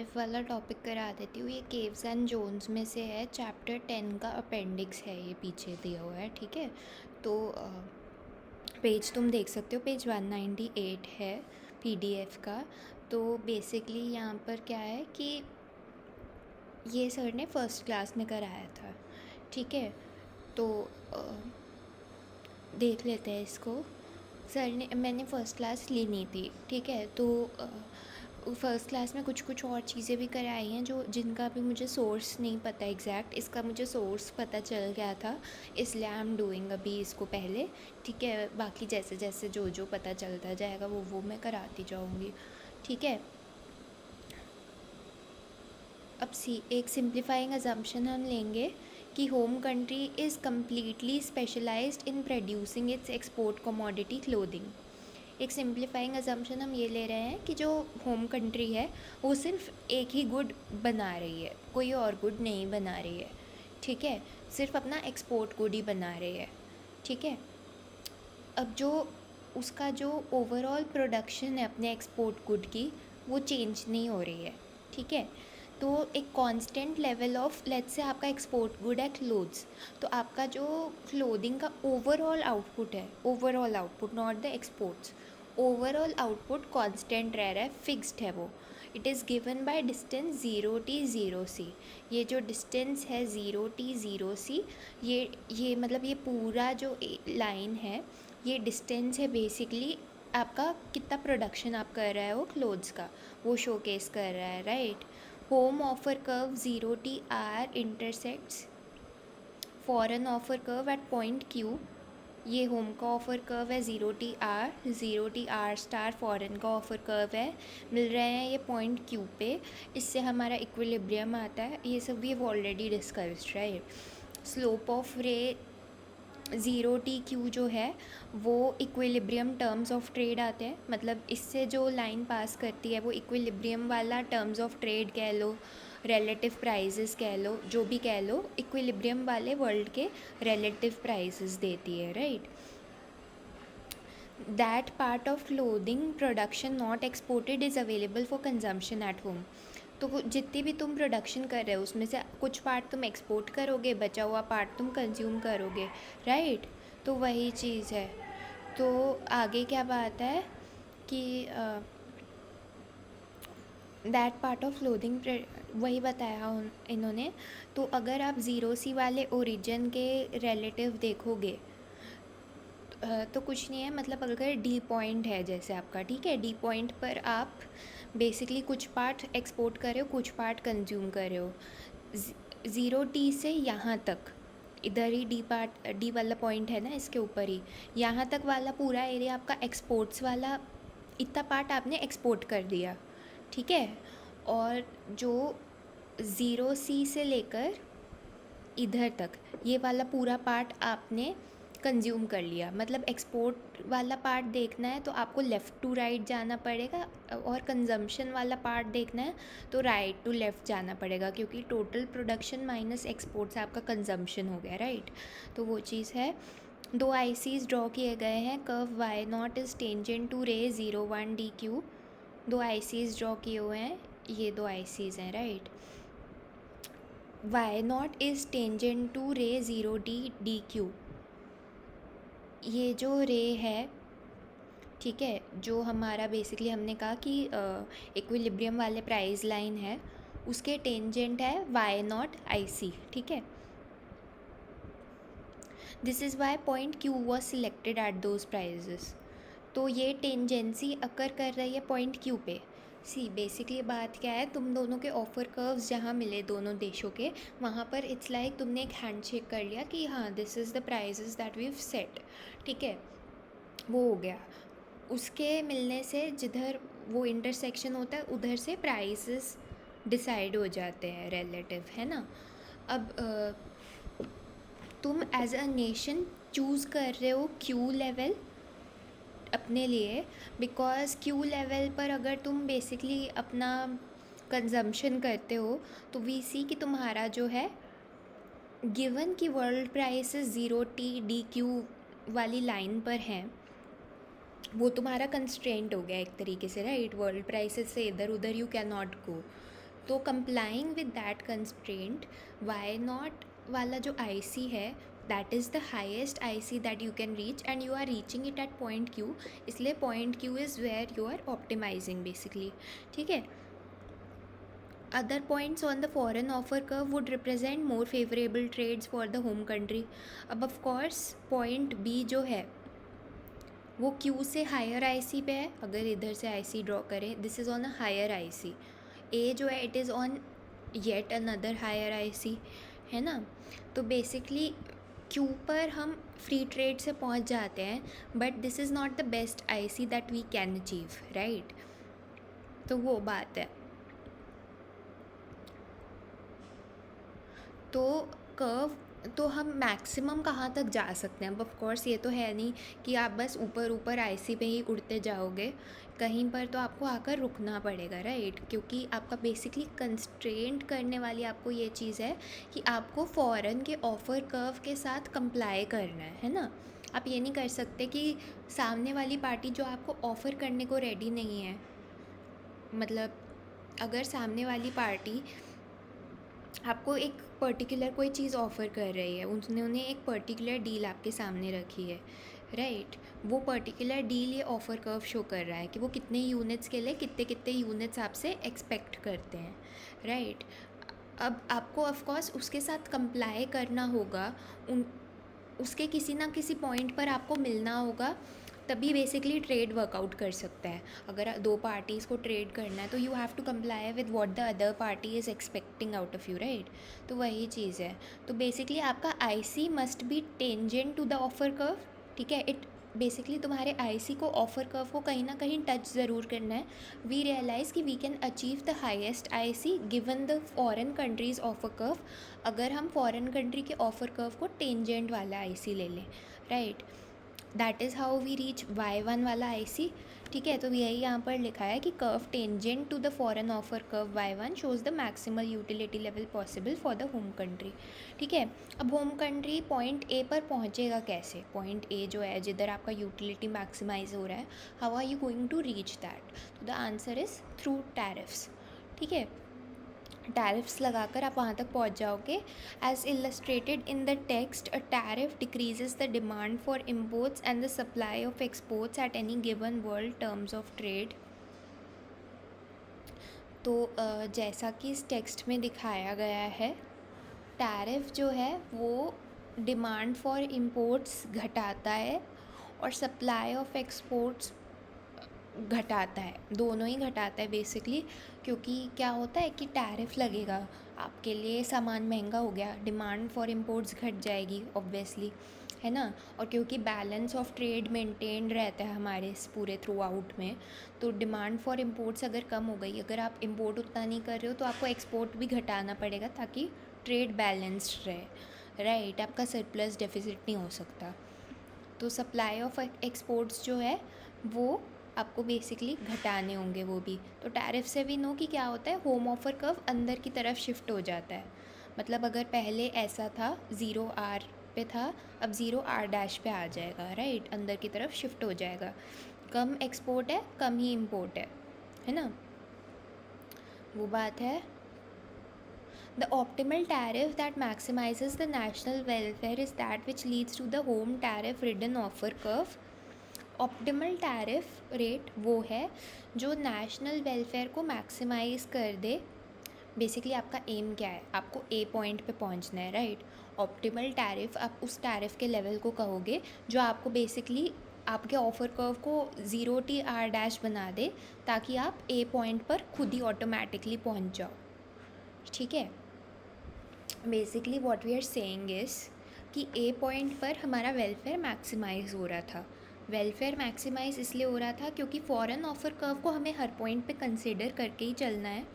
PDF वाला topic करा देती हूँ। ये केव्स एंड जोन्स में से है, चैप्टर 10 का अपेंडिक्स है, ये पीछे दिया हुआ है। ठीक है, तो पेज तुम देख सकते हो, पेज 198 है पीडीएफ का। तो बेसिकली यहाँ पर क्या है कि ये सर ने फर्स्ट क्लास में कराया था। ठीक है, तो देख लेते हैं इसको। सर ने, मैंने फ़र्स्ट क्लास ली नहीं थी। ठीक है, तो फ़र्स्ट क्लास में कुछ कुछ और चीज़ें भी कराई हैं जो जिनका भी मुझे सोर्स नहीं पता एग्जैक्ट। इसका मुझे सोर्स पता चल गया था, इसलिए आई एम डूइंग अभी इसको पहले। ठीक है, बाकी जैसे जैसे जो जो पता चलता जाएगा वो मैं कराती जाऊँगी। ठीक है, अब एक सिंप्लीफाइंग अजम्पशन हम लेंगे कि home country is completely specialised in producing its export commodity clothing. एक सिंप्लीफाइंग अजम्पशन हम ये ले रहे हैं कि जो होम कंट्री है वो सिर्फ एक ही गुड बना रही है, कोई और गुड नहीं बना रही है। ठीक है, सिर्फ अपना एक्सपोर्ट गुड ही बना रही है। ठीक है, अब जो उसका जो ओवरऑल प्रोडक्शन है अपने एक्सपोर्ट गुड की, वो चेंज नहीं हो रही है। ठीक है, तो एक constant level of, let's say आपका एक्सपोर्ट गुड है क्लोथ्स, तो आपका जो क्लोथिंग का ओवरऑल आउटपुट है, overall output not the exports, overall output constant रह रहा है, फिक्स्ड है वो। It is given by distance 0T0C। ये जो डिस्टेंस है 0T0C, ये मतलब ये पूरा जो लाइन है, ये डिस्टेंस है बेसिकली आपका कितना प्रोडक्शन आप कर रहे हो क्लोथ्स का, वो शोकेस कर रहा है, right. Home offer curve 0T_R intersects foreign offer curve at point Q। ये होम का ऑफ़र कर्व है 0T_R, 0T_R* फॉरेन का ऑफ़र कर्व है, मिल रहे हैं ये पॉइंट Q पे। इससे हमारा इक्विलिब्रियम आता है। ये सब भी already discussed, right. Slope of रे 0T_Q जो है वो इक्विलिब्रियम टर्म्स ऑफ ट्रेड आते हैं, मतलब इससे जो लाइन पास करती है वो इक्विलिब्रियम वाला टर्म्स ऑफ ट्रेड कह लो, रिलेटिव प्राइसेस कह लो, जो भी कह लो, इक्विलिब्रियम वाले वर्ल्ड के रिलेटिव प्राइसेस देती है, right. That part of clothing production not exported is available for consumption at home. तो जितनी भी तुम प्रोडक्शन कर रहे हो उसमें से कुछ पार्ट तुम एक्सपोर्ट करोगे, बचा हुआ पार्ट तुम कंज्यूम करोगे, राइट। तो वही चीज़ है। तो आगे क्या बात है कि दैट पार्ट ऑफ क्लोथिंग, वही बताया इन्होंने। तो अगर आप 0C वाले ओरिजिन के रिलेटिव देखोगे तो कुछ नहीं है, मतलब अगर डी पॉइंट है जैसे आपका, ठीक है, डी पॉइंट पर आप बेसिकली कुछ पार्ट एक्सपोर्ट कर रहे हो, कुछ पार्ट कंज्यूम कर रहे हो। 0T से यहाँ तक, इधर ही डी वाला पॉइंट है ना, इसके ऊपर ही, यहाँ तक वाला पूरा एरिया आपका एक्सपोर्ट्स वाला, इतना पार्ट आपने एक्सपोर्ट कर दिया। ठीक है, और जो 0C से लेकर इधर तक ये वाला पूरा पार्ट आपने कंज्यूम कर लिया। मतलब एक्सपोर्ट वाला पार्ट देखना है तो आपको लेफ़्ट टू राइट जाना पड़ेगा, और कंजम्पशन वाला पार्ट देखना है तो राइट टू लेफ़्ट जाना पड़ेगा, क्योंकि टोटल प्रोडक्शन माइनस एक्सपोर्ट्स आपका कंजम्पशन हो गया, राइट। तो वो चीज़ है। दो आईसीज ड्रॉ किए गए हैं। Curve y0 is tangent to रे 01DQ। दो आईसीज ड्रॉ किए हुए हैं, ये दो आईसीज हैं, right. y0 is tangent to रे 0DQ। ये जो रे है, ठीक है, जो हमारा बेसिकली हमने कहा कि इक्विलिब्रियम वाले प्राइस लाइन है, उसके टेंजेंट है y0 IC। ठीक है, this is Y point Q was selected at those prices. तो ये टेंजेंसी अकर कर रही है पॉइंट Q पे। सी बेसिकली बात क्या है, तुम दोनों के ऑफ़र कर्व्स जहाँ मिले दोनों देशों के, वहाँ पर इट्स लाइक तुमने एक हैंडशेक कर लिया कि हाँ this is the prices that we set. ठीक है, वो हो गया। उसके मिलने से जिधर वो इंटरसेक्शन होता है उधर से प्राइसेस डिसाइड हो जाते हैं रिलेटिव, है ना। अब तुम एज अ नेशन चूज़ कर रहे हो क्यू लेवल अपने लिए, बिकॉज़ क्यू लेवल पर अगर तुम बेसिकली अपना कंजम्पशन करते हो तो वी सी कि तुम्हारा जो है गिवन कि वर्ल्ड प्राइसेस 0T_DQ वाली लाइन पर हैं, वो तुम्हारा कंस्ट्रेंट हो गया एक तरीके से, राइट। वर्ल्ड प्राइसेस से इधर उधर यू कैन नॉट गो, तो complying with that constraint, why not वाला जो आई सी है that is the highest I C that you can reach and you are reaching it at point Q, इसलिए point Q is where you are optimizing basically. ठीक है. Other points on the foreign offer curve would represent more favorable trades for the home country. अब of course point B जो है वो Q से higher I सी पे है. अगर इधर से आई सी ड्रॉ करें, this is on a higher I C. A जो है it is on yet another higher I C, है ना. तो बेसिकली Q पर हम फ्री ट्रेड से पहुंच जाते हैं, but this is not the best I C that we can achieve, right. तो वो बात है. तो कर्व तो हम मैक्सिमम कहाँ तक जा सकते हैं. अब ऑफ कोर्स ये तो है नहीं कि आप बस ऊपर ऊपर आईसी पे ही उड़ते जाओगे, कहीं पर तो आपको आकर रुकना पड़ेगा, राइट. क्योंकि आपका बेसिकली कंस्ट्रेंट करने वाली आपको ये चीज़ है कि आपको फ़ॉरेन के ऑफ़र कर्व के साथ कंप्लाई करना है ना. आप ये नहीं कर सकते कि सामने वाली पार्टी जो आपको ऑफ़र करने को रेडी नहीं है, मतलब अगर सामने वाली पार्टी आपको एक पर्टिकुलर कोई चीज़ ऑफ़र कर रही है, उन्होंने एक पर्टिकुलर डील आपके सामने रखी है, राइट. वो पर्टिकुलर डील ये ऑफ़र कर्व शो कर रहा है कि वो कितने यूनिट्स के लिए कितने कितने यूनिट्स आपसे एक्सपेक्ट करते हैं, राइट. अब आपको ऑफ कोर्स उसके साथ कंप्लाई करना होगा, उसके किसी ना किसी पॉइंट पर आपको मिलना होगा, तभी बेसिकली ट्रेड वर्कआउट कर सकता है. अगर दो पार्टीज़ को ट्रेड करना है तो you have to comply with what the other party is expecting out of you, right. तो वही चीज़ है. तो बेसिकली आपका I C must be tangent to the offer curve. ठीक है. इट बेसिकली तुम्हारे आई सी को ऑफर कर्व को कहीं ना कहीं टच ज़रूर करना है. वी रियलाइज़ कि we can achieve the highest I C given the foreign countries offer curve, अगर हम फॉरेन कंट्री के ऑफर कर्व को टेंजेंट वाला आई सी ले लें, right. That is how we reach y1 वाला आई सी. ठीक है. तो यही यहाँ पर लिखा है कि curve tangent to the foreign offer curve y1 shows the maximal utility level possible for the home country. ठीक है. अब होम कंट्री पॉइंट ए पर पहुँचेगा कैसे. पॉइंट ए जो है जिधर आपका यूटिलिटी मैक्सिमाइज हो रहा है, how are you going to reach that. तो the answer is through tariffs. ठीक है. टैरिफ्स लगाकर आप वहाँ तक पहुँच जाओगे. As illustrated in the text, a tariff decreases the demand for imports and the supply of exports at any given world terms of trade. तो जैसा कि इस टेक्स्ट में दिखाया गया है, टैरिफ जो है वो डिमांड फॉर इम्पोर्ट्स घटाता है और सप्लाई ऑफ एक्सपोर्ट्स घटाता है. दोनों ही घटाता है बेसिकली. क्योंकि क्या होता है कि टैरिफ लगेगा, आपके लिए सामान महंगा हो गया, डिमांड फॉर इम्पोर्ट्स घट जाएगी ऑब्वियसली, है ना. और क्योंकि बैलेंस ऑफ ट्रेड मेंटेन रहता है हमारे इस पूरे थ्रू आउट में, तो डिमांड फॉर इम्पोर्ट्स अगर कम हो गई, अगर आप इम्पोर्ट उतना नहीं कर रहे हो तो आपको एक्सपोर्ट भी घटाना पड़ेगा ताकि ट्रेड बैलेंस्ड रहे, राइट. आपका सरप्लस डेफिसिट नहीं हो सकता. तो सप्लाई ऑफ एक्सपोर्ट्स जो है वो आपको बेसिकली घटाने होंगे वो भी. तो टैरिफ से भी नो कि क्या होता है, होम ऑफर कर्व अंदर की तरफ शिफ्ट हो जाता है. मतलब अगर पहले ऐसा था 0R पे था, अब 0R- पे आ जाएगा, राइट. अंदर की तरफ शिफ्ट हो जाएगा. कम एक्सपोर्ट है, कम ही इम्पोर्ट है ना. वो बात है. The optimal tariff that maximizes the national welfare is that which leads to the home tariff ridden offer curve. Optimal tariff rate वो है जो नेशनल वेलफेयर को मैक्सिमाइज़ कर दे. बेसिकली आपका एम क्या है, आपको ए पॉइंट पे पहुंचना है, राइट. ऑप्टिमल टैरिफ, आप उस टैरिफ के लेवल को कहोगे जो आपको बेसिकली आपके ऑफ़र कर्व को 0TR- बना दे, ताकि आप ए पॉइंट पर खुद ही ऑटोमेटिकली पहुंच जाओ. ठीक है. Basically what we are saying is कि ए पॉइंट पर हमारा वेलफेयर मैक्सिमाइज़ हो रहा था. वेलफेयर मैक्सिमाइज़ इसलिए हो रहा था क्योंकि फ़ॉरेन ऑफ़र कर्व को हमें हर पॉइंट पे कंसिडर करके ही चलना है.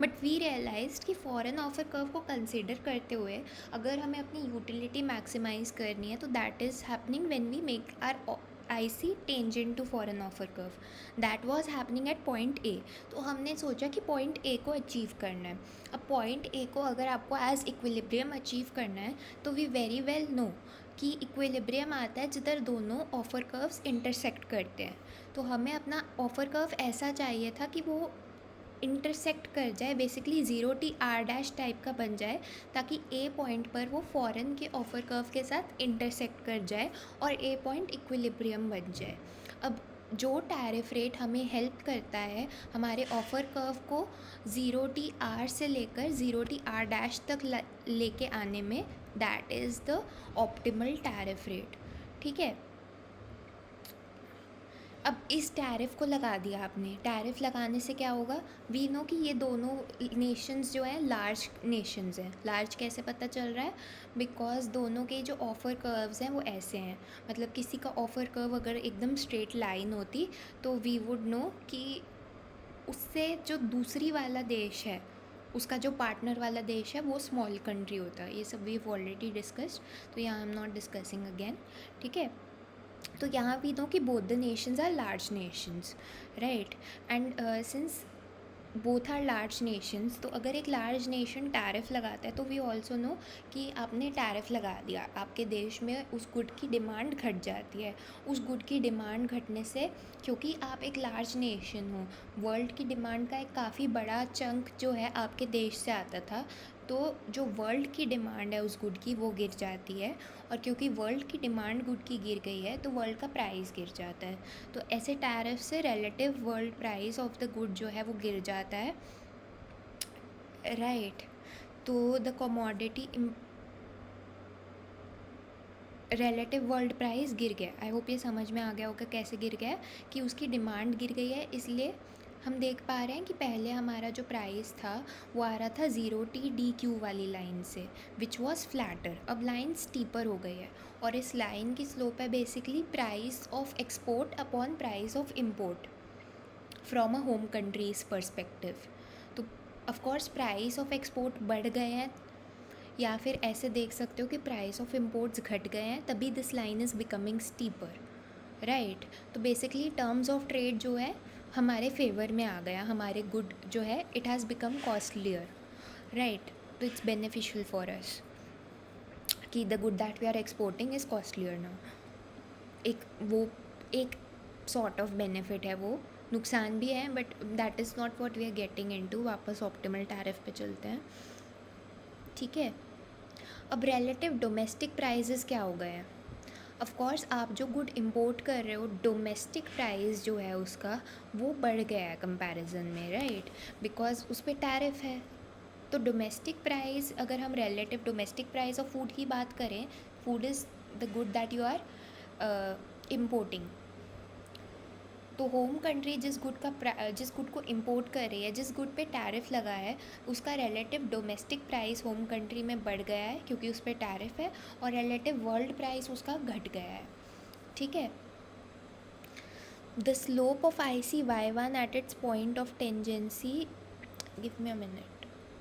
बट वी रियलाइज्ड कि फ़ॉरेन ऑफ़र कर्व को कंसिडर करते हुए अगर हमें अपनी यूटिलिटी मैक्सिमाइज़ करनी है तो that is happening when we make our IC tangent to foreign offer curve. That was happening at point A. तो हमने सोचा कि पॉइंट ए को अचीव करना है. अब पॉइंट ए को अगर आपको एज इक्विलिब्रियम अचीव करना है तो वी वेरी वेल नो कि इक्विलिब्रियम आता है जिधर दोनों ऑफर कर्व्स इंटरसेक्ट करते हैं. तो हमें अपना ऑफर कर्व ऐसा चाहिए था कि वो इंटरसेक्ट कर जाए, बेसिकली (0t(r) टाइप का बन जाए, ताकि ए पॉइंट पर वो फ़ॉरन के ऑफर कर्व के साथ इंटरसेक्ट कर जाए और ए पॉइंट इक्विलिब्रियम बन जाए। अब जो टैरिफ रेट हमें हेल्प करता है हमारे ऑफ़र कर्व को 0t(r) से लेकर 0t(r) तक लेके आने में, that is the optimal tariff rate. ठीक है, अब इस टैरिफ को लगा दिया आपने। टैरिफ लगाने से क्या होगा, वी नो कि ये दोनों नेशंस जो हैं लार्ज नेशंस हैं। लार्ज कैसे पता चल रहा है, बिकॉज दोनों के जो ऑफ़र कर्व्स हैं वो ऐसे हैं। मतलब किसी का ऑफ़र कर्व अगर एकदम स्ट्रेट लाइन होती तो वी वुड नो कि उससे जो दूसरी वाला देश है, उसका जो पार्टनर वाला देश है वो स्मॉल कंट्री होता है। ये सब वी हैव ऑलरेडी डिस्कस्ड, तो यहाँ I am not discussing again. ठीक है, तो यहाँ वी नो कि both the nations are large nations, right. And since both are large nations, तो अगर एक लार्ज नेशन टैरिफ लगाता है तो वी ऑल्सो नो कि आपने टैरिफ लगा दिया, आपके देश में उस गुड की डिमांड घट जाती है। उस गुड की डिमांड घटने से, क्योंकि आप एक लार्ज नेशन हो, वर्ल्ड की डिमांड का एक काफ़ी बड़ा चंक जो है आपके देश से आता था, तो जो वर्ल्ड की डिमांड है उस गुड की वो गिर जाती है। और क्योंकि वर्ल्ड की डिमांड गुड की गिर गई है तो वर्ल्ड का प्राइस गिर जाता है। तो ऐसे टैरिफ से relative world price of the good जो है वो गिर जाता है, राइट। तो the commodity relative world price गिर गया। आई होप ये समझ में आ गया होगा कैसे गिर गया, कि उसकी डिमांड गिर गई है। इसलिए हम देख पा रहे हैं कि पहले हमारा जो प्राइस था वो आ रहा था 0t(dq) वाली लाइन से, विच वॉज फ्लैटर। अब लाइन स्टीपर हो गई है और इस लाइन की स्लोप है basically price of export upon price of import from a home countries perspective. तो ऑफकोर्स प्राइस ऑफ एक्सपोर्ट बढ़ गए हैं, या फिर ऐसे देख सकते हो कि प्राइस ऑफ इम्पोर्ट्स घट गए हैं, तभी this line is becoming steeper, right. तो बेसिकली टर्म्स ऑफ ट्रेड जो है हमारे फेवर में आ गया, हमारे गुड जो है it has become costlier, right. तो इट्स बेनिफिशियल फॉर अस कि the good that we are exporting is costlier now. एक सॉर्ट ऑफ बेनिफिट है, वो नुकसान भी है, but that is not what we are getting into. वापस ऑप्टिमल टैरिफ पे चलते हैं। ठीक है, अब रिलेटिव डोमेस्टिक प्राइजेस क्या हो गए हैं। ऑफ कोर्स आप जो गुड इंपोर्ट कर रहे हो, डोमेस्टिक प्राइस जो है उसका वो बढ़ गया है कंपैरिजन में, राइट, बिकॉज उस पर टैरिफ है। तो डोमेस्टिक प्राइस, अगर हम relative domestic price of food की बात करें, food is the good that you are importing. तो होम कंट्री जिस गुड को इंपोर्ट कर रही है, जिस गुड पे टैरिफ लगा है, उसका relative domestic price home country में बढ़ गया है क्योंकि उस पर टैरिफ है, और रिलेटिव वर्ल्ड प्राइस उसका घट गया है। ठीक है, the slope of ICY1 at its point of tangency, give me a minute.